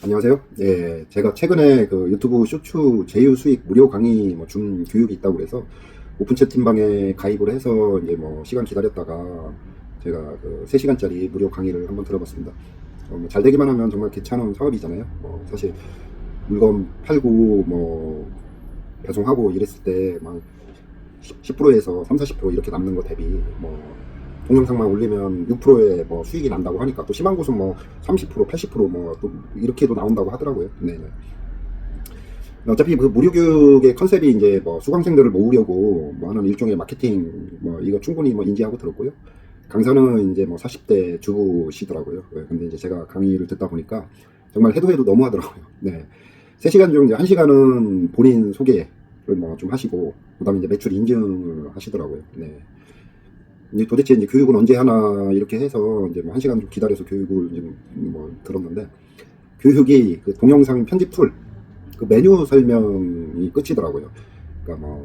안녕하세요. 예, 제가 최근에 그 유튜브 쇼츠 제휴 수익 무료 강의 준 교육이 있다고 그래서 오픈 채팅방에 가입을 해서 이제 시간 기다렸다가 제가 그 3시간짜리 무료 강의를 한번 들어봤습니다. 잘 되기만 하면 정말 괜찮은 사업이잖아요. 사실 물건 팔고 배송하고 이랬을 때 막 10%에서 3, 40% 이렇게 남는 거 대비 동영상만 올리면 6%의 수익이 난다고 하니까 또 심한 곳은 30%, 80% 또 이렇게도 나온다고 하더라고요. 네네. 어차피 그 무료 교육의 컨셉이 이제 수강생들을 모으려고 하는 일종의 마케팅 이거 충분히 인지하고 들었고요. 강사는 이제 40대 주부시더라고요. 네, 근데 이제 제가 강의를 듣다 보니까 정말 해도 너무 하더라고요. 네. 3시간 중 이제 1시간은 본인 소개를 좀 하시고 그다음에 이제 매출 인증을 하시더라고요. 네. 이제 도대체 이제 교육은 언제 하나 이렇게 해서 이제 1시간 좀 기다려서 교육을 이제 들었는데, 교육이 그 동영상 편집 툴, 그 메뉴 설명이 끝이더라고요. 그러니까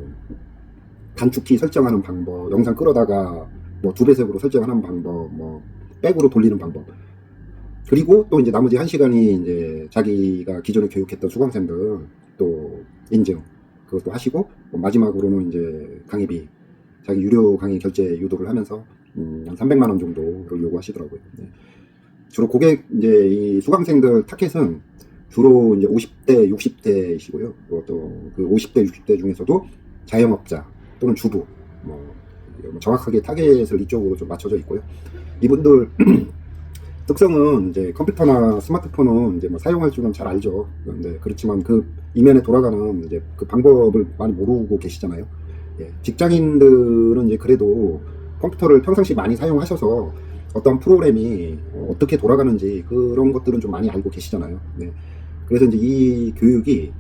단축키 설정하는 방법, 영상 끌어다가 2배속으로 설정하는 방법, 백으로 돌리는 방법. 그리고 또 이제 나머지 1시간이 이제 자기가 기존에 교육했던 수강생들 또 인증 그것도 하시고, 마지막으로는 이제 강의비, 자기 유료 강의 결제 유도를 하면서 한 300만 원 정도를 요구하시더라고요. 네. 주로 고객 이제 이 수강생들 타겟은 주로 이제 50대, 60대이시고요. 또 그 50대, 60대 중에서도 자영업자 또는 주부, 정확하게 타겟을 이쪽으로 좀 맞춰져 있고요. 이분들 특성은 이제 컴퓨터나 스마트폰은 이제 사용할 줄은 잘 알죠. 근데 그렇지만 그 이면에 돌아가는 이제 그 방법을 많이 모르고 계시잖아요. 예, 직장인들은 이제 그래도 컴퓨터를 평상시 많이 사용하셔서 어떤 프로그램이 어떻게 돌아가는지 그런 것들은 좀 많이 알고 계시잖아요. 네. 그래서 이제 이 교육이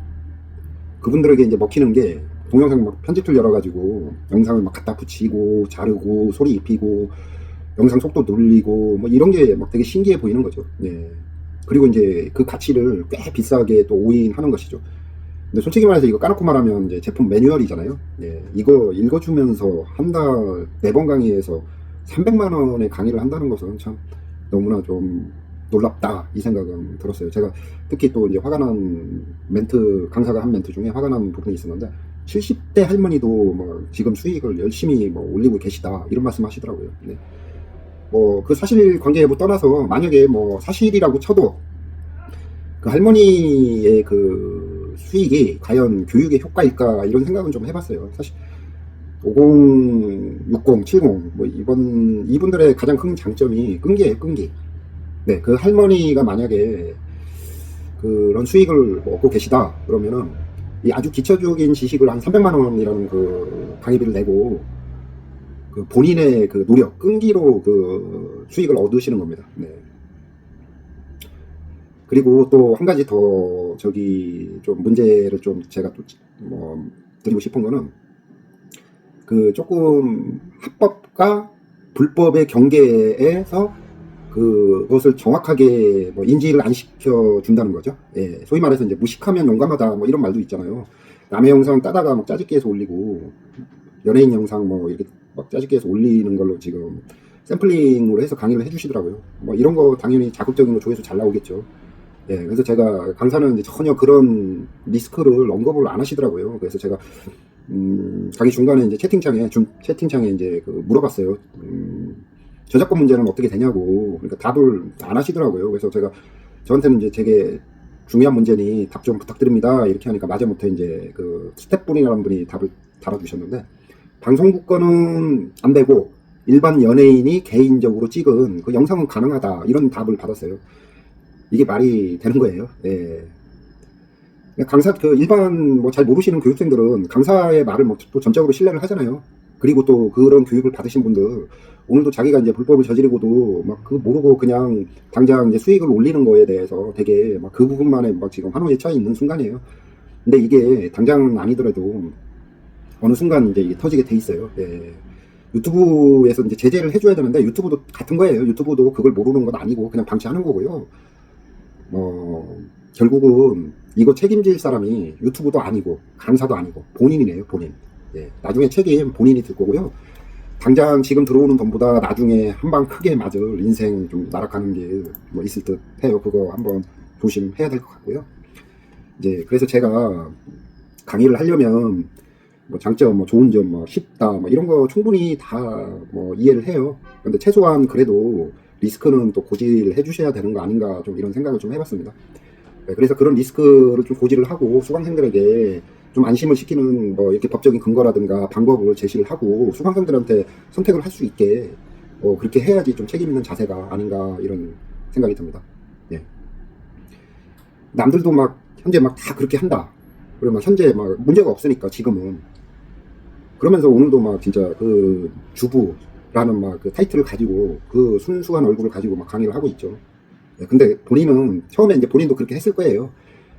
그분들에게 이제 먹히는 게 동영상 편집툴 열어가지고 영상을 갖다 붙이고 자르고 소리 입히고 영상 속도 늘리고 이런 게 되게 신기해 보이는 거죠. 네. 그리고 이제 그 가치를 꽤 비싸게 또 오인하는 것이죠. 근데 솔직히 말해서 이거 까놓고 말하면 이제 제품 매뉴얼이잖아요. 예, 이거 읽어주면서 한 달 4번 강의에서 300만 원의 강의를 한다는 것은 참 너무나 좀 놀랍다 이 생각은 들었어요. 제가 특히 또 이제 화가 난 멘트, 강사가 한 멘트 중에 화가 난 부분이 있었는데 70대 할머니도 지금 수익을 열심히 올리고 계시다 이런 말씀 하시더라고요. 네. 그 사실 관계에 떠나서 만약에 사실이라고 쳐도 그 할머니의 그 수익이 과연 교육의 효과일까 이런 생각은 좀 해봤어요. 사실 50, 60, 70 이분들의 가장 큰 장점이 끈기예요. 끈기. 네, 그 할머니가 만약에 그런 수익을 얻고 계시다 그러면은 이 아주 기초적인 지식을 한 300만 원이라는 그 강의비를 내고 그 본인의 그 노력, 끈기로 그 수익을 얻으시는 겁니다. 네. 그리고 또 한 가지 더 좀 문제를 좀 제가 또 드리고 싶은 거는 그 조금 합법과 불법의 경계에서 그것을 정확하게 인지를 안 시켜준다는 거죠. 예, 소위 말해서 이제 무식하면 용감하다 이런 말도 있잖아요. 남의 영상 따다가 짜집기 해서 올리고 연예인 영상 이렇게 짜집기 해서 올리는 걸로 지금 샘플링으로 해서 강의를 해주시더라고요. 이런 거 당연히 자극적인 거 조회수 잘 나오겠죠. 예, 그래서 제가 강사는 이제 전혀 그런 리스크를 언급을 안 하시더라고요. 그래서 제가 자기 중간에 이제 채팅창에 이제 물어봤어요. 저작권 문제는 어떻게 되냐고. 그러니까 답을 안 하시더라고요. 그래서 저한테는 이제 되게 중요한 문제니 답 좀 부탁드립니다. 이렇게 하니까 마지못해 이제 그 스텝분이라는 분이 답을 달아주셨는데, 방송국 거는 안 되고 일반 연예인이 개인적으로 찍은 그 영상은 가능하다 이런 답을 받았어요. 이게 말이 되는 거예요. 예. 강사, 일반 잘 모르시는 교육생들은 강사의 말을 또 전적으로 신뢰를 하잖아요. 그리고 또 그런 교육을 받으신 분들, 오늘도 자기가 이제 불법을 저지르고도 모르고 그냥 당장 이제 수익을 올리는 거에 대해서 되게 그 부분만에 지금 환호에 처해 있는 순간이에요. 근데 이게 당장 아니더라도 어느 순간 이제 이게 터지게 돼 있어요. 예. 유튜브에서 이제 제재를 해줘야 되는데 유튜브도 같은 거예요. 유튜브도 그걸 모르는 건 아니고 그냥 방치하는 거고요. 결국은 이거 책임질 사람이 유튜브도 아니고 강사도 아니고 본인이네요. 본인. 예, 나중에 책임 본인이 들 거고요. 당장 지금 들어오는 돈보다 나중에 한 방 크게 맞을 인생 좀 날아가는 게 있을 듯 해요. 그거 한번 조심해야 될 것 같고요. 이제 그래서 제가 강의를 하려면 뭐 장점, 뭐 좋은 점, 뭐 쉽다, 뭐 이런 거 충분히 다 뭐 이해를 해요. 근데 최소한 그래도 리스크는 또 고지를 해주셔야 되는 거 아닌가 좀 이런 생각을 좀 해봤습니다. 네, 그래서 그런 리스크를 좀 고지를 하고 수강생들에게 좀 안심을 시키는 뭐 이렇게 법적인 근거라든가 방법을 제시를 하고 수강생들한테 선택을 할 수 있게 그렇게 해야지 좀 책임 있는 자세가 아닌가 이런 생각이 듭니다. 예. 남들도 막 현재 막 다 그렇게 한다. 그리고 막 현재 막 문제가 없으니까 지금은 그러면서 오늘도 막 진짜 그 주부라는 막 그 타이틀을 가지고 그 순수한 얼굴을 가지고 막 강의를 하고 있죠. 예, 근데 본인은 처음에 이제 본인도 그렇게 했을 거예요.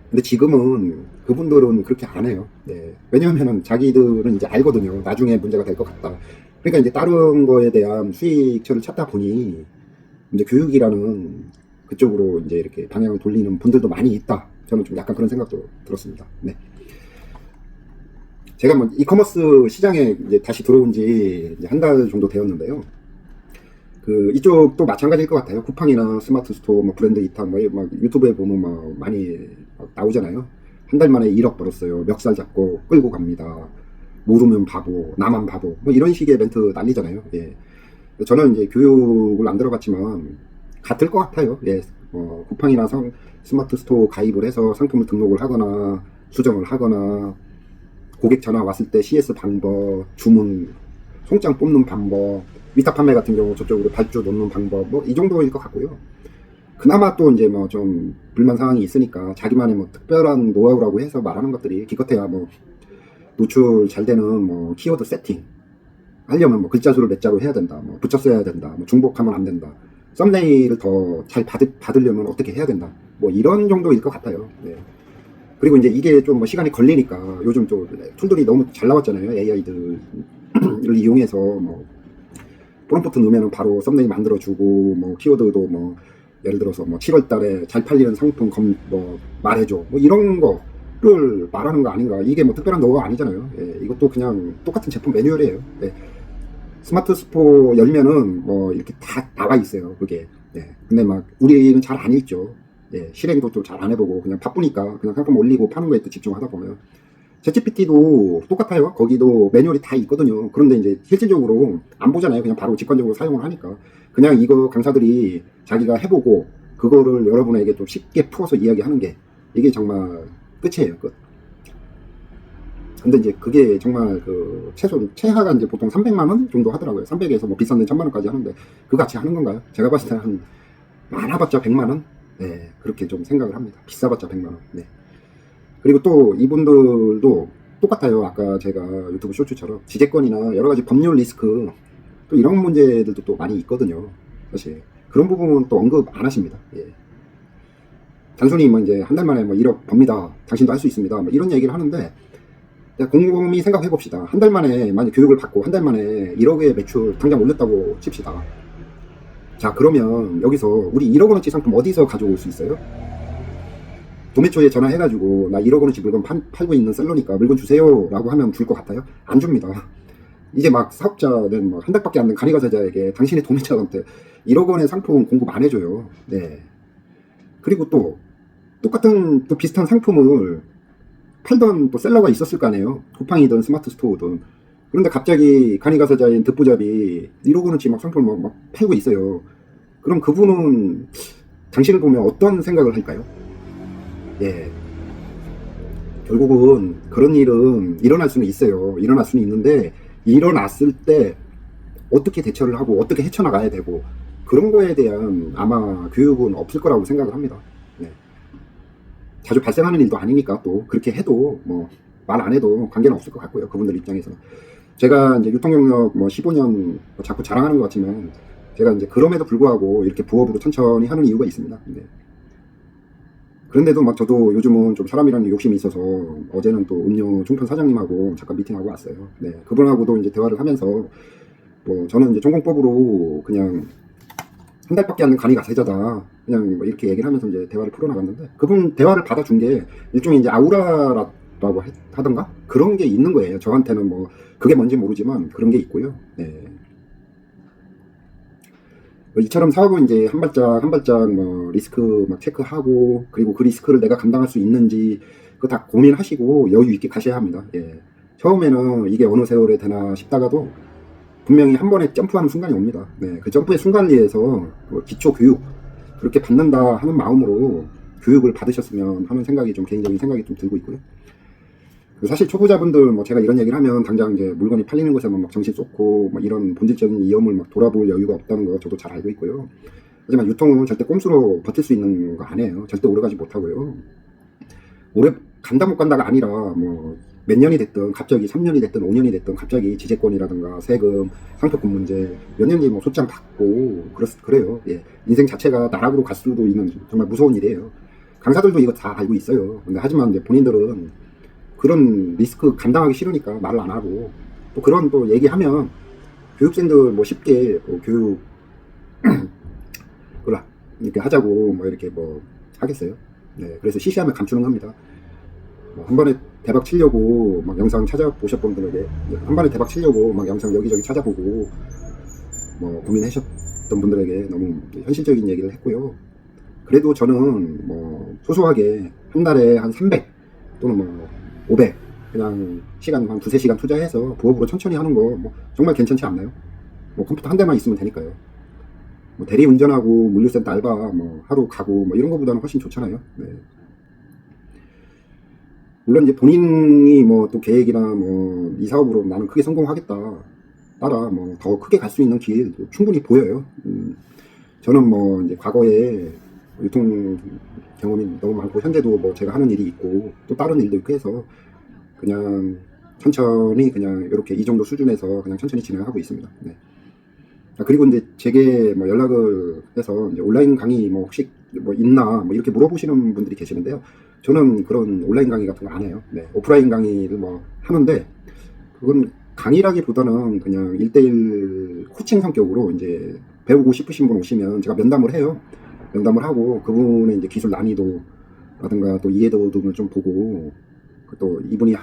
근데 지금은 그분들은 그렇게 안 해요. 네. 왜냐하면은 자기들은 이제 알거든요. 나중에 문제가 될 것 같다. 그러니까 이제 다른 거에 대한 수익처를 찾다 보니 이제 교육이라는 그쪽으로 이제 이렇게 방향을 돌리는 분들도 많이 있다. 저는 좀 약간 그런 생각도 들었습니다. 네. 제가 뭐 이커머스 시장에 이제 다시 들어온 지 한 달 정도 되었는데요. 그 이쪽도 마찬가지일 것 같아요. 쿠팡이나 스마트 스토어, 뭐 브랜드 이탁, 막 유튜브에 보면 막 많이 막 나오잖아요. 한 달 만에 1억 벌었어요. 멱살 잡고 끌고 갑니다. 모르면 바보, 나만 바보, 뭐 이런 식의 멘트 날리잖아요. 예. 저는 이제 교육을 안 들어봤지만 같을 것 같아요. 예. 쿠팡이나 스마트 스토어 가입을 해서 상품을 등록을 하거나 수정을 하거나 고객 전화 왔을 때 CS 방법, 주문, 송장 뽑는 방법, 위탁 판매 같은 경우 저쪽으로 발주 놓는 방법, 뭐 이 정도일 것 같고요. 그나마 또 이제 뭐 좀 불만 사항이 있으니까 자기만의 뭐 특별한 노하우라고 해서 말하는 것들이 기껏해야 뭐 노출 잘 되는 뭐 키워드 세팅 하려면 뭐 글자 수를 몇 자로 해야 된다, 뭐 붙여 써야 된다, 뭐 중복하면 안 된다, 썸네일을 더 잘 받으려면 어떻게 해야 된다, 뭐 이런 정도일 것 같아요. 네. 그리고 이제 이게 좀 뭐 시간이 걸리니까 요즘 또 툴들이 너무 잘 나왔잖아요. AI들을 이용해서 뭐 프롬프트 넣으면 바로 썸네일 만들어주고 뭐 키워드도 뭐 예를 들어서 뭐 7월 달에 잘 팔리는 상품 뭐 말해줘, 뭐 이런 거를 말하는 거 아닌가. 이게 뭐 특별한 노하우가 아니잖아요. 예, 이것도 그냥 똑같은 제품 매뉴얼이에요. 예. 스마트 스포 열면은 뭐 이렇게 다 나와 있어요. 그게. 예. 근데 막 우리는 잘 안 읽죠. 예, 실행도 좀 잘 안 해보고 그냥 바쁘니까 그냥 상품 올리고 파는 거에 또 집중하다 보면 챗GPT도 똑같아요. 거기도 매뉴얼이 다 있거든요. 그런데 이제 실질적으로 안 보잖아요. 그냥 바로 직관적으로 사용을 하니까 그냥 이거 강사들이 자기가 해보고 그거를 여러분에게 좀 쉽게 풀어서 이야기하는 게 이게 정말 끝이에요. 끝. 근데 이제 그게 정말 그 최하가 이제 보통 300만 원 정도 하더라고요. 300에서 뭐 비싼 데 1000만 원까지 하는데 그거 같이 하는 건가요? 제가 봤을 때는 한 많아봤자 100만 원? 네, 그렇게 좀 생각을 합니다. 비싸봤자 100만 원. 네. 그리고 또 이분들도 똑같아요. 아까 제가 유튜브 쇼츠처럼 지재권이나 여러 가지 법률 리스크 또 이런 문제들도 또 많이 있거든요. 사실 그런 부분은 또 언급 안 하십니다. 예. 단순히 뭐 이제 한 달 만에 뭐 1억 법니다. 당신도 할 수 있습니다. 뭐 이런 얘기를 하는데 곰곰이 생각해 봅시다. 한 달 만에 만약 교육을 받고 한 달 만에 1억의 매출 당장 올렸다고 칩시다. 자, 그러면 여기서 우리 1억 원어치 상품 어디서 가져올 수 있어요? 도매초에 전화해가지고 나 1억 원어치 물건 팔고 있는 셀러니까 물건 주세요 라고 하면 줄 것 같아요? 안 줍니다. 이제 막 사업자는 뭐 한 달밖에 안 된 간이가사자에게 당신의 도매처한테 1억 원의 상품 공급 안 해줘요. 네. 그리고 또 똑같은 또 비슷한 상품을 팔던 또 셀러가 있었을 거 아니에요. 쿠팡이든 스마트 스토어든. 그런데 갑자기 간이가사자인 듣부잡이 1억 원어치 막 상품을 막 팔고 있어요. 그럼 그분은 당신을 보면 어떤 생각을 할까요? 예. 결국은 그런 일은 일어날 수는 있어요. 일어날 수는 있는데 일어났을 때 어떻게 대처를 하고 어떻게 헤쳐나가야 되고 그런 거에 대한 아마 교육은 없을 거라고 생각을 합니다. 네. 자주 발생하는 일도 아니니까 또 그렇게 해도 뭐 말 안 해도 관계는 없을 것 같고요. 그분들 입장에서 제가 이제 유통경력 뭐 15년 자꾸 자랑하는 것 같지만 제가 이제 그럼에도 불구하고 이렇게 부업으로 천천히 하는 이유가 있습니다. 네. 그런데도 막 저도 요즘은 좀 사람이라는 욕심이 있어서 어제는 또 음료 총판 사장님하고 잠깐 미팅하고 왔어요. 네, 그분하고도 이제 대화를 하면서 뭐 저는 이제 전공법으로 그냥 한 달밖에 안 된 간이 가세자다 그냥 뭐 이렇게 얘기를 하면서 이제 대화를 풀어나갔는데 그분 대화를 받아준 게 일종의 이제 아우라라고 하던가 그런 게 있는 거예요. 저한테는 뭐 그게 뭔지 모르지만 그런 게 있고요. 네. 이처럼 사업은 이제 한 발짝 한 발짝 뭐 리스크 막 체크하고, 그리고 그 리스크를 내가 감당할 수 있는지 그거 다 고민하시고 여유 있게 가셔야 합니다. 예. 처음에는 이게 어느 세월에 되나 싶다가도 분명히 한 번에 점프하는 순간이 옵니다. 네. 그 점프의 순간을 위해서 기초 교육 그렇게 받는다 하는 마음으로 교육을 받으셨으면 하는 생각이 좀, 개인적인 생각이 좀 들고 있고요. 사실 초보자분들 뭐 제가 이런 얘기를 하면 당장 이제 물건이 팔리는 것에만 막 정신 쏟고 막 이런 본질적인 위험을 막 돌아볼 여유가 없다는 거 저도 잘 알고 있고요. 하지만 유통은 절대 꼼수로 버틸 수 있는 거 아니에요. 절대 오래가지 못하고요. 오래 간다 못 간다가 아니라 뭐 몇 년이 됐든, 갑자기 3년이 됐든 5년이 됐든 갑자기 지재권이라든가 세금, 상표권 문제 몇 년이 뭐 소장 받고 그래요. 예. 인생 자체가 나락으로 갈 수도 있는 정말 무서운 일이에요. 강사들도 이거 다 알고 있어요. 근데 하지만 이제 본인들은 그런 리스크 감당하기 싫으니까 말을 안 하고, 또 그런 또 얘기하면 교육생들 뭐 쉽게 뭐 교육 그걸 이렇게 하자고 뭐 이렇게 뭐 하겠어요. 네, 그래서 시시하면 감추는 겁니다. 뭐 한 번에 대박 치려고 막 영상 찾아보셨던 분들에게, 한 번에 대박 치려고 막 영상 여기저기 찾아보고 뭐 고민하셨던 분들에게 너무 현실적인 얘기를 했고요. 그래도 저는 뭐 소소하게 한 달에 한 300 또는 뭐 500 그냥 시간 한 두세 시간 투자해서 부업으로 천천히 하는 거 뭐 정말 괜찮지 않나요? 뭐 컴퓨터 한 대만 있으면 되니까요. 뭐 대리 운전하고 물류센터 알바 뭐 하루 가고 뭐 이런 거보다는 훨씬 좋잖아요. 네. 물론 이제 본인이 뭐 또 계획이나 뭐 이 사업으로 나는 크게 성공하겠다 따라 뭐 더 크게 갈 수 있는 길 충분히 보여요. 저는 뭐 이제 과거에 유통 경험이 너무 많고 현재도 뭐 제가 하는 일이 있고 또 다른 일도 있고 해서 그냥 천천히 그냥 이렇게 이 정도 수준에서 그냥 천천히 진행하고 있습니다. 네. 그리고 이제 제게 뭐 연락을 해서 이제 온라인 강의 뭐 혹시 뭐 있나 뭐 이렇게 물어보시는 분들이 계시는데요. 저는 그런 온라인 강의 같은 거 안 해요. 네. 오프라인 강의를 뭐 하는데 그건 강의라기보다는 그냥 1대1 코칭 성격으로 이제 배우고 싶으신 분 오시면 제가 면담을 해요. 면담을 하고 그분의 이제 기술 난이도라든가 또 이해도 등을 좀 보고 또 이분이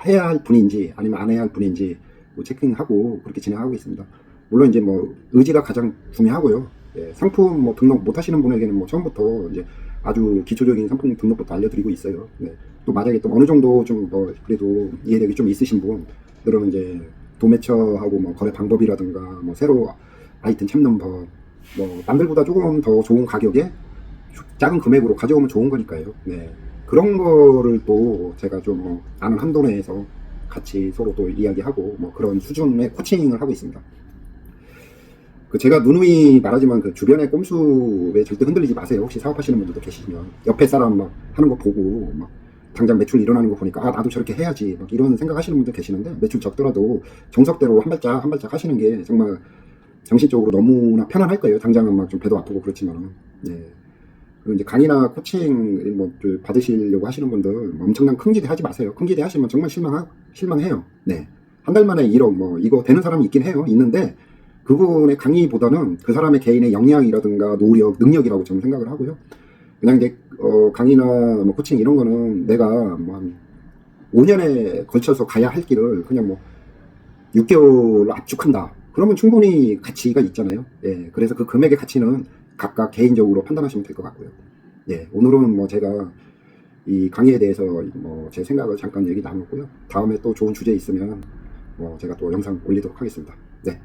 해야 할 분인지 아니면 안 해야 할 분인지 뭐 체킹하고 그렇게 진행하고 있습니다. 물론 이제 뭐 의지가 가장 중요하고요. 예, 상품 뭐 등록 못 하시는 분에게는 뭐 처음부터 이제 아주 기초적인 상품 등록부터 알려드리고 있어요. 네. 또 만약에 또 어느 정도 좀 뭐 그래도 이해력이 좀 있으신 분들은 이제 도매처하고 뭐 거래 방법이라든가 뭐 새로 아이템 참는 법, 뭐 남들보다 조금 더 좋은 가격에 작은 금액으로 가져오면 좋은 거니까요. 네. 그런 거를 또 제가 좀 뭐 아는 한도 내에서 같이 서로 또 이야기하고 뭐 그런 수준의 코칭을 하고 있습니다. 제가 누누이 말하지만 그 주변의 꼼수에 절대 흔들리지 마세요. 혹시 사업하시는 분들도 계시면 옆에 사람 막 하는 거 보고 막 당장 매출 일어나는 거 보니까 아 나도 저렇게 해야지 막 이런 생각하시는 분들 계시는데, 매출 적더라도 정석대로 한 발짝 한 발짝 하시는 게 정말 정신적으로 너무나 편안할 거예요. 당장은 막 좀 배도 아프고 그렇지만. 예. 그리고 이제 강의나 코칭 뭐 받으시려고 하시는 분들 엄청난 큰 기대 하지 마세요. 큰 기대 하시면 정말 실망해요. 네. 한 달 만에 1억 뭐 이거 되는 사람이 있긴 해요. 있는데 그분의 강의보다는 그 사람의 개인의 역량이라든가 노력, 능력이라고 저는 생각을 하고요. 그냥 이제 강의나 뭐 코칭 이런 거는 내가 뭐 한 5년에 걸쳐서 가야 할 길을 그냥 뭐 6개월로 압축한다. 그러면 충분히 가치가 있잖아요. 예, 그래서 그 금액의 가치는 각각 개인적으로 판단하시면 될 것 같고요. 예, 오늘은 뭐 제가 이 강의에 대해서 뭐 제 생각을 잠깐 얘기 나눴고요. 다음에 또 좋은 주제 있으면 뭐 제가 또 영상 올리도록 하겠습니다. 네.